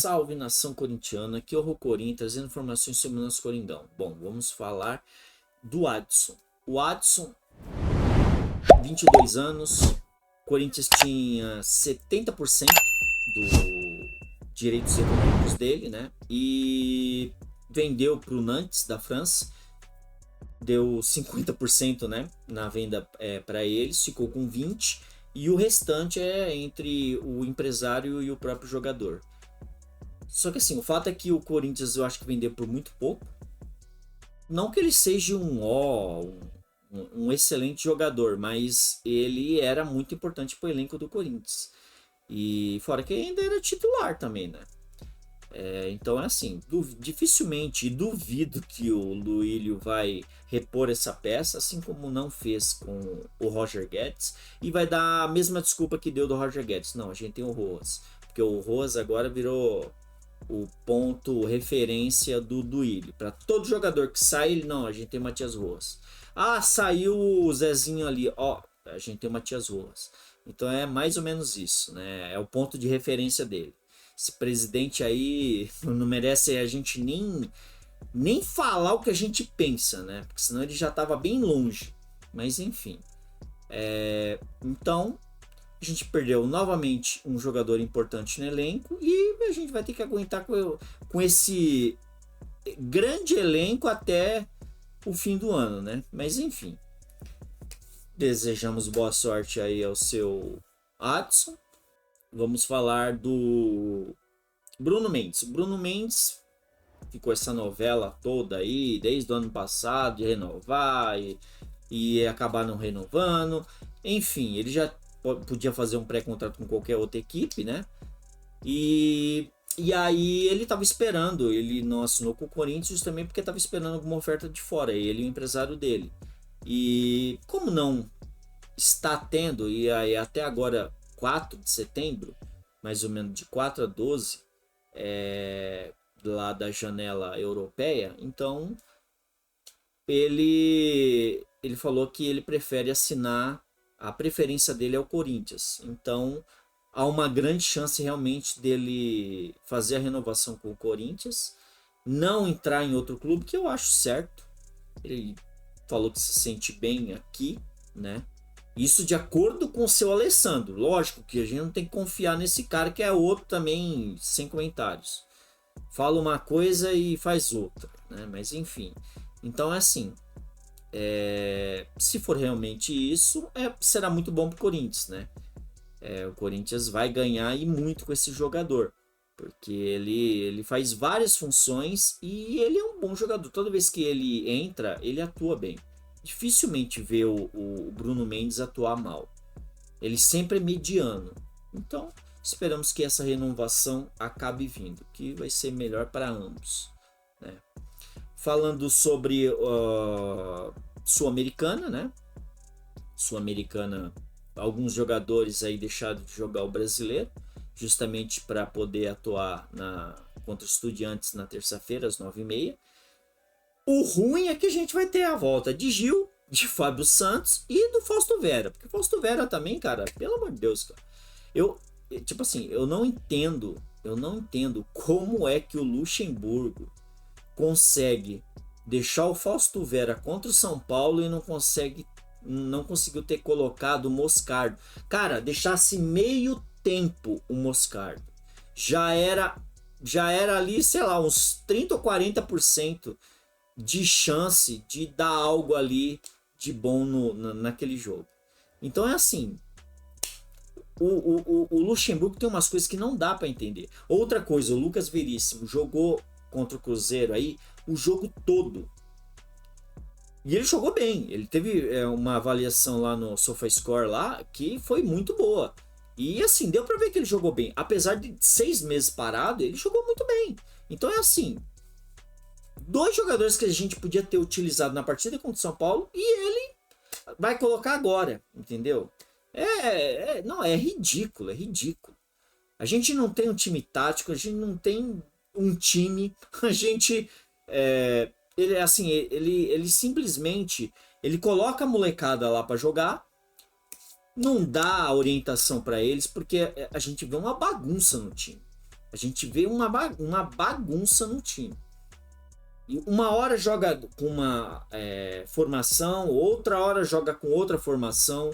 Salve nação corintiana, aqui é o Rocorim trazendo informações sobre o nosso Corindão. Bom, vamos falar do Adson. O Adson, 22 anos, Corinthians tinha 70% dos direitos econômicos dele, né? E vendeu para o Nantes da França, deu 50%, né, na venda para eles, ficou com 20%, e o restante é entre o empresário e o próprio jogador. Só que assim, o fato é que o Corinthians eu acho que vendeu por muito pouco. Não que ele seja um excelente jogador, mas ele era muito importante para o elenco do Corinthians. E fora que ainda era titular também, né? Então é assim, dificilmente, duvido que o Luílio vai repor essa peça, assim como não fez com o Roger Guedes, e vai dar a mesma desculpa que deu do Roger Guedes. Não, a gente tem o Roas, porque o Roas agora virou o ponto referência do Duílio. Para todo jogador que sai, ele não, a gente tem o Matias Roas. Ah, saiu o Zezinho ali, ó, a gente tem o Matias Roas. Então é mais ou menos isso, né? É o ponto de referência dele. Esse presidente aí não merece a gente nem falar o que a gente pensa, né? Porque senão ele já estava bem longe. Mas enfim. Então a gente perdeu novamente um jogador importante no elenco e a gente vai ter que aguentar com esse grande elenco até o fim do ano, né? Mas enfim, desejamos boa sorte aí ao seu Adson. Vamos falar do Bruno Mendes. Bruno Mendes ficou essa novela toda aí desde o ano passado de renovar e acabar não renovando. Enfim, ele já podia fazer um pré-contrato com qualquer outra equipe, né? E aí ele estava esperando, ele não assinou com o Corinthians justamente porque estava esperando alguma oferta de fora, ele e o empresário dele. E como não está tendo, e aí até agora 4 de setembro, mais ou menos de 4 a 12, lá da janela europeia, então ele falou que ele prefere assinar, a preferência dele é o Corinthians. Então há uma grande chance realmente dele fazer a renovação com o Corinthians, não entrar em outro clube, que eu acho certo. Ele falou que se sente bem aqui, né? Isso de acordo com o seu Alessandro. Lógico que a gente não tem que confiar nesse cara, que é outro também sem comentários. Fala uma coisa e faz outra, né? Mas enfim. Então é assim. Se for realmente isso, será muito bom para o Corinthians, né? O Corinthians vai ganhar e muito com esse jogador, porque ele faz várias funções e ele é um bom jogador. Toda vez que ele entra, ele atua bem. Dificilmente vê o Bruno Mendes atuar mal. Ele sempre é mediano. Então, esperamos que essa renovação acabe vindo, que vai ser melhor para ambos, né? Falando sobre Sul-Americana, né? Sul-Americana, alguns jogadores aí deixaram de jogar o brasileiro, justamente para poder atuar contra os Estudiantes na terça-feira, às 9h30. O ruim é que a gente vai ter a volta de Gil, de Fábio Santos e do Fausto Vera. Porque o Fausto Vera também, cara, pelo amor de Deus, cara. Tipo assim, eu não entendo como é que o Luxemburgo consegue deixar o Fausto Vera contra o São Paulo e não conseguiu ter colocado o Moscardo. Cara, deixasse meio tempo o Moscardo. Já era ali, sei lá, uns 30 ou 40% de chance de dar algo ali de bom naquele jogo. Então é assim, o Luxemburgo tem umas coisas que não dá para entender. Outra coisa, o Lucas Veríssimo jogou contra o Cruzeiro aí o jogo todo. E ele jogou bem. Ele teve uma avaliação lá no SofaScore lá que foi muito boa. E assim, deu para ver que ele jogou bem. Apesar de 6 meses parado, ele jogou muito bem. Então é assim, 2 jogadores que a gente podia ter utilizado na partida contra o São Paulo e ele vai colocar agora, entendeu? Não, é ridículo, é ridículo. A gente não tem um time tático, a gente não tem um time, a gente ele assim, ele simplesmente ele coloca a molecada lá para jogar, não dá orientação para eles, porque a gente vê uma bagunça no time. A gente vê uma bagunça no time. E uma hora joga com uma formação, outra hora joga com outra formação.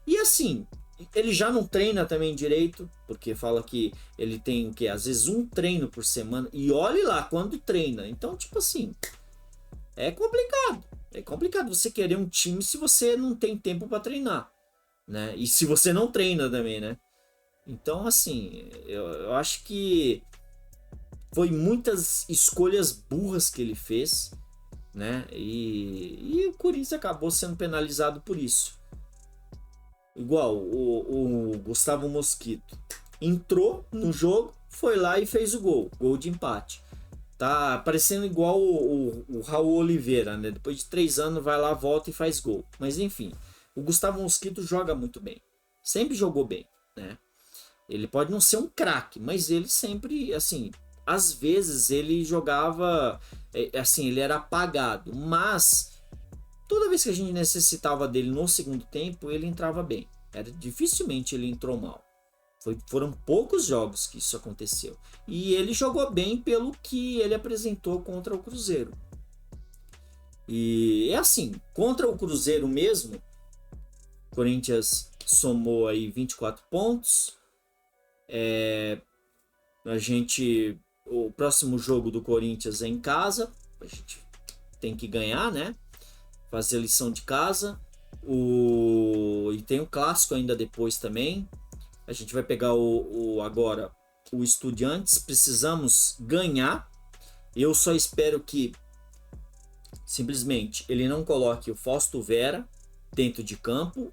E assim, ele já não treina também direito, porque fala que ele tem o quê? Às vezes um treino por semana. E olhe lá quando treina. Então, tipo assim, é complicado. É complicado você querer um time se você não tem tempo para treinar, né? E se você não treina também, né? Então, assim, eu acho que foi muitas escolhas burras que ele fez, né? E o Corinthians acabou sendo penalizado por isso. Igual o Gustavo Mosquito entrou no jogo, foi lá e fez o gol de empate. Tá parecendo igual o Raul Oliveira, né? Depois de 3 anos vai lá, volta e faz gol. Mas enfim, o Gustavo Mosquito joga muito bem. Sempre jogou bem, né? Ele pode não ser um craque, mas ele sempre, assim, às vezes ele jogava, assim, ele era apagado. Mas toda vez que a gente necessitava dele no segundo tempo, ele entrava bem. Dificilmente ele entrou mal. Foram poucos jogos que isso aconteceu. E ele jogou bem pelo que ele apresentou contra o Cruzeiro. E é assim, contra o Cruzeiro mesmo, o Corinthians somou aí 24 pontos. O próximo jogo do Corinthians é em casa. A gente tem que ganhar, né? Fazer a lição de casa. E tem o clássico ainda depois também. A gente vai pegar agora o Estudiantes. Precisamos ganhar. Eu só espero que simplesmente ele não coloque o Fausto Vera dentro de campo,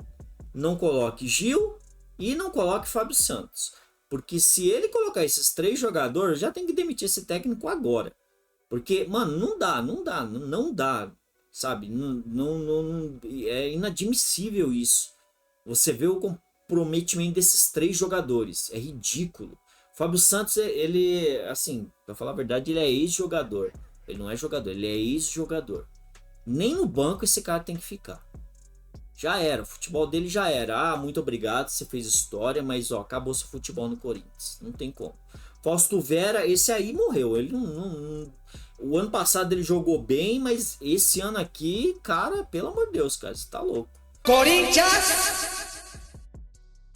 não coloque Gil e não coloque Fábio Santos. Porque se ele colocar esses 3 jogadores, já tem que demitir esse técnico agora. Porque, mano, não dá, sabe? Não, é inadmissível isso. Você vê o comprometimento desses 3 jogadores. É ridículo. Fábio Santos, ele, assim, pra falar a verdade, ele é ex-jogador. Ele não é jogador, ele é ex-jogador. Nem no banco esse cara tem que ficar. Já era, o futebol dele já era. Muito obrigado, você fez história, mas ó, acabou seu futebol no Corinthians. Não tem como. Fausto Vera, esse aí morreu. Ele o ano passado ele jogou bem, mas esse ano aqui, cara, pelo amor de Deus, cara, você tá louco. Corinthians!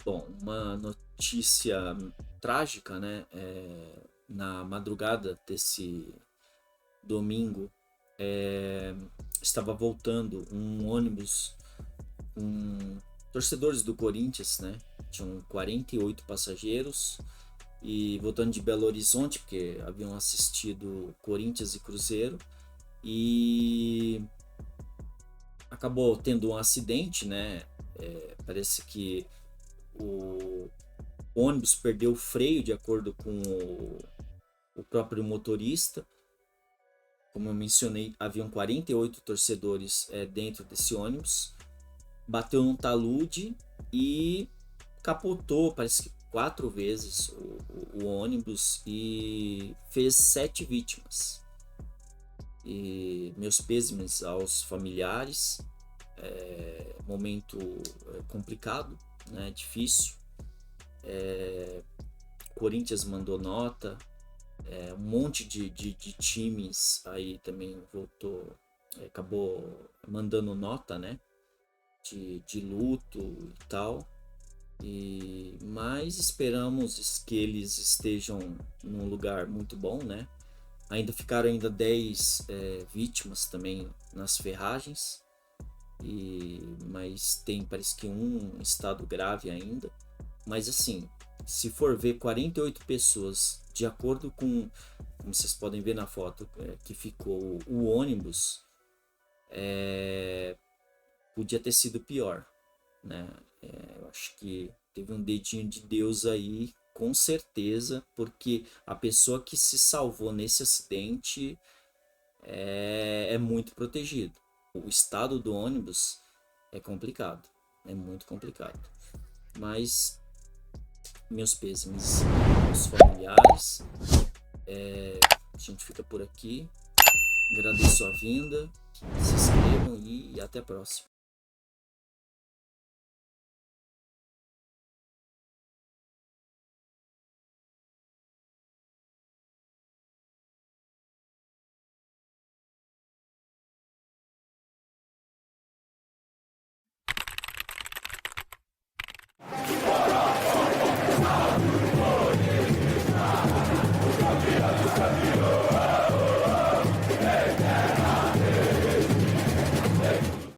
Bom, uma notícia trágica, né? Na madrugada desse domingo, estava voltando um ônibus com torcedores do Corinthians, né? Tinham 48 passageiros e voltando de Belo Horizonte, porque haviam assistido Corinthians e Cruzeiro, e acabou tendo um acidente, né? Parece que o ônibus perdeu o freio, de acordo com o próprio motorista. Como eu mencionei, haviam 48 torcedores dentro desse ônibus. Bateu num talude e capotou, parece que 4 vezes o ônibus e fez 7 vítimas. E meus pêsames aos familiares. Momento complicado, né? Difícil. Corinthians mandou nota. Um monte de times aí também acabou mandando nota, né? De luto e tal. Mas esperamos que eles estejam num lugar muito bom, né? Ainda ficaram 10 vítimas também nas ferragens. Mas parece que um estado grave ainda. Mas assim, se for ver 48 pessoas, de acordo com, como vocês podem ver na foto que ficou o ônibus, podia ter sido pior, né? Eu acho que teve um dedinho de Deus aí, com certeza, porque a pessoa que se salvou nesse acidente é muito protegido. O estado do ônibus é complicado, é muito complicado. Mas meus pêsames aos familiares. A gente fica por aqui. Agradeço a vinda, se inscrevam e até a próxima.